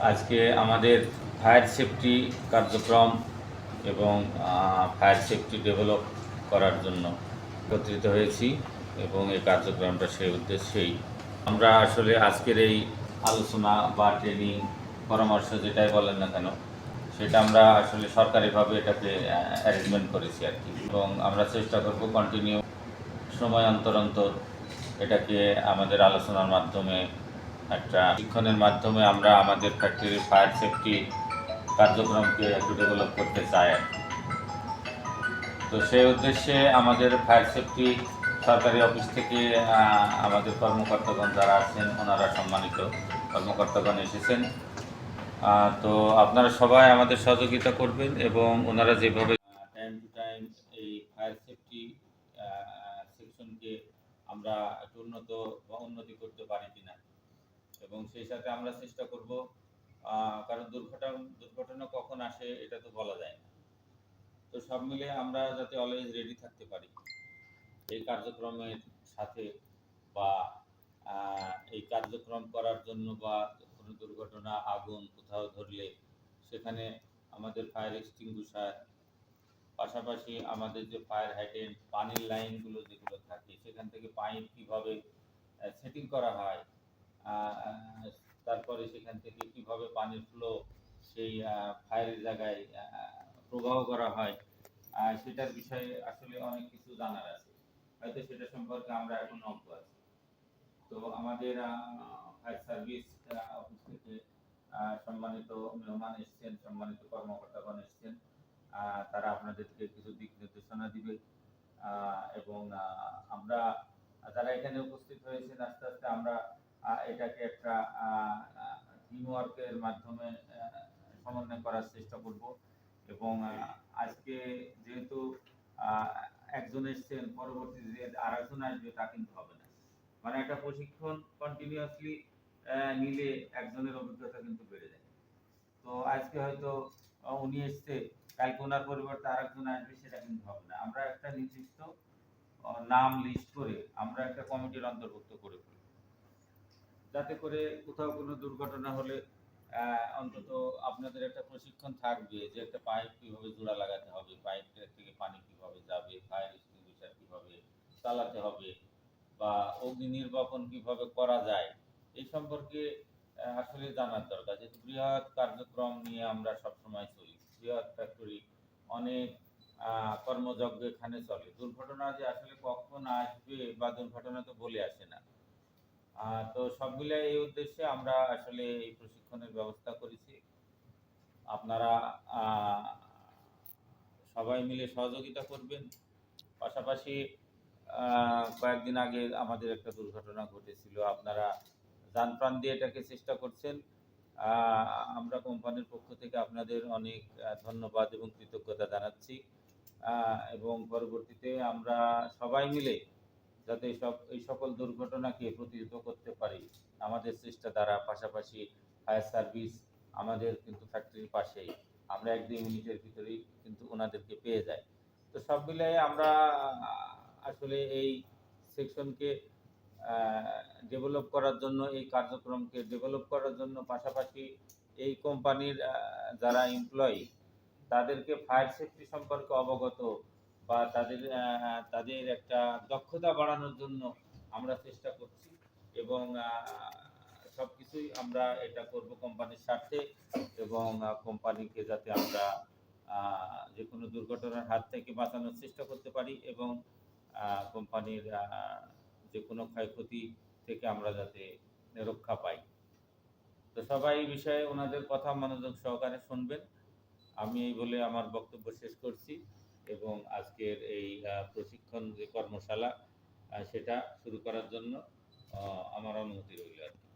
আজকে আমাদের fire safety কার্যক্রম এবং ফায়ার সেফটি ডেভেলপ করার জন্য একত্রিত হয়েছি এবং এই কার্যক্রমটা সেই উদ্দেশ্যেই আমরা আসলে আজকের এই আলোচনা বা ট্রেনিং পরামর্শ যেটাই বলেন না কেন সেটা আমরা আসলে সরকারিভাবে এটাকে অ্যারেঞ্জমেন্ট করেছি আর কি, এবং আমরা চেষ্টা করব কন্টিনিউ সময় অন্তর অন্তর এটাকে আমাদের আলোচনার মাধ্যমে একটা শিক্ষণের মাধ্যমে আমরা আমাদের ফ্যাক্টরির ফায়ার সেফটি কার্যক্রমকে একটু ডেভেলপ করতে চাই আর কি। তো সেই উদ্দেশ্যে আমাদের ফায়ার সেফটি সরকারি অফিস থেকে আমাদের কর্মকর্তাগণ যারা আছেন ওনারা সম্মানিত কর্মকর্তাগণ এসেছেন। তো আপনারা সবাই আমাদের সহযোগিতা করবেন এবং ওনারা যেভাবে টাইম টু টাইম এই ফায়ার সেফটি সেকশনকে আমরা একটু উন্নত বা উন্নতি করতে পারি কিনা, এবং সেই সাথে আমরা চেষ্টা করব, কারণ দুর্ঘটনা কখন আসে এটা তো বলা যায় না। তো সব মিলে আমরা যাতে অলওয়েজ রেডি থাকতে পারি এই কার্যক্রমের সাথে, বা এই কার্যক্রম করার জন্য, বা কোনো দুর্ঘটনা আগুন কোথাও ধরলে সেখানে আমাদের ফায়ার এক্সটিংগুইশার, পাশাপাশি আমাদের যে ফায়ার হাইড্রেন্ট পানির লাইনগুলো যেগুলো থাকে সেখান থেকে পাইপ কীভাবে সেটিং করা হয়, তারপরে সেখান থেকে কীভাবে পানির ফ্লো সেই ফায়ারের জায়গায় প্রবাহ করা হয়, সেটার বিষয়ে আসলে অনেক কিছু জানার আছে, হয়তো সেটা সম্পর্কে আমরা এখন অজ্ঞ আছি। তো আমাদের ফায়ার সার্ভিস অফিস থেকে সম্মানিত মেহমান এসছেন, সম্মানিত কর্মকর্তাগণ এসছেন, তারা আপনাদেরকে কিছু দিক নির্দেশনা দিবে, এবং আমরা যারা এখানে উপস্থিত হয়েছেন আস্তে আস্তে আমরা এটাকে একটা টিম ওয়ার্কের মাধ্যমে সমন্বয় করার চেষ্টা করব। এবং আজকে যেহেতু একজন এসছেন, পরবর্তীতে আর একজন আসবে তা কিন্তু হবে না, মানে একটা প্রশিক্ষণ কন্টিনিউয়াসলি নিলে একজনের অভিজ্ঞতা কিন্তু বেড়ে যায়। তো আজকে হয়তো উনি এসছে, কালকে ওনার পরিবর্তে আরেকজন আসবে, সেটা কিন্তু হবে না। আমরা একটা নির্দিষ্ট নাম লিস্ট করে আমরা একটা কমিটির অন্তর্ভুক্ত করে ফেলি, যাতে করে কোথাও কোনো দুর্ঘটনা হলে অন্তত আপনাদের একটা প্রশিক্ষণ থাকবে যে একটা পাইপ কিভাবে জোড়া লাগাতে হবে, পাইপ থেকে পানি কিভাবে যাবে, ফায়ার এক্সটিংগুইশার কিভাবে চালাতে হবে, বা অগ্নি নির্বাপন কিভাবে করা যায়, এই সম্পর্কে আসলে জানার দরকার। যেহেতু বৃহৎ কার্যক্রম নিয়ে আমরা সবসময় চলি, বৃহৎ ফ্যাক্টরি, অনেক কর্মযজ্ঞ এখানে চলে, দুর্ঘটনা যে আসলে কখন আসবে বা দুর্ঘটনা তো বলে আসে না। তো সব মিলে এই উদ্দেশ্যে আমরা আসলে এই প্রশিক্ষণের ব্যবস্থা করেছি। আপনারা সবাই মিলে সহযোগিতা করবেন। পাশাপাশি কয়েকদিন আগে আমাদের একটা দুর্ঘটনা ঘটেছিল, আপনারা জান প্রাণ দিয়ে এটাকে চেষ্টা করছেন। আমরা কোম্পানির পক্ষ থেকে আপনাদের অনেক ধন্যবাদ এবং কৃতজ্ঞতা জানাচ্ছি, এবং পরবর্তীতে আমরা সবাই মিলে যাতে এই সকল দুর্ঘটনাকে প্রতিহত করতে পারি আমাদের চেষ্টা দ্বারা। পাশাপাশি ফায়ার সার্ভিস আমাদের কিন্তু ফ্যাক্টরির পাশেই, আমরা 1-2 মিনিটের ভিতরেই কিন্তু ওনাদেরকে পেয়ে যাই। তো সব মিলিয়ে আমরা আসলে এই সেকশনকে ডেভেলপ করার জন্য, এই কার্যক্রমকে ডেভেলপ করার জন্য, পাশাপাশি এই কোম্পানির যারা এমপ্লয়ি তাদেরকে ফায়ার সেফটি সম্পর্কে অবগত বা তাদের একটা দক্ষতা বাড়ানোর জন্য আমরা চেষ্টা করছি, এবং সবকিছুই আমরা এটা করব কোম্পানির স্বার্থে, এবং কোম্পানিকে যাতে আমরা যে কোনো দুর্ঘটনার হাত থেকে বাঁচানোর চেষ্টা করতে পারি, এবং কোম্পানির যে কোনো ক্ষয়ক্ষতি থেকে আমরা যাতে রক্ষা পাই। তো সবাই এই বিষয়ে ওনাদের কথা মনোযোগ সহকারে শুনবেন। আমি এই বলে আমার বক্তব্য শেষ করছি, এবং আজকের এই প্রশিক্ষণ যে কর্মশালা সেটা শুরু করার জন্য আমার অনুমতি রইল আর কি।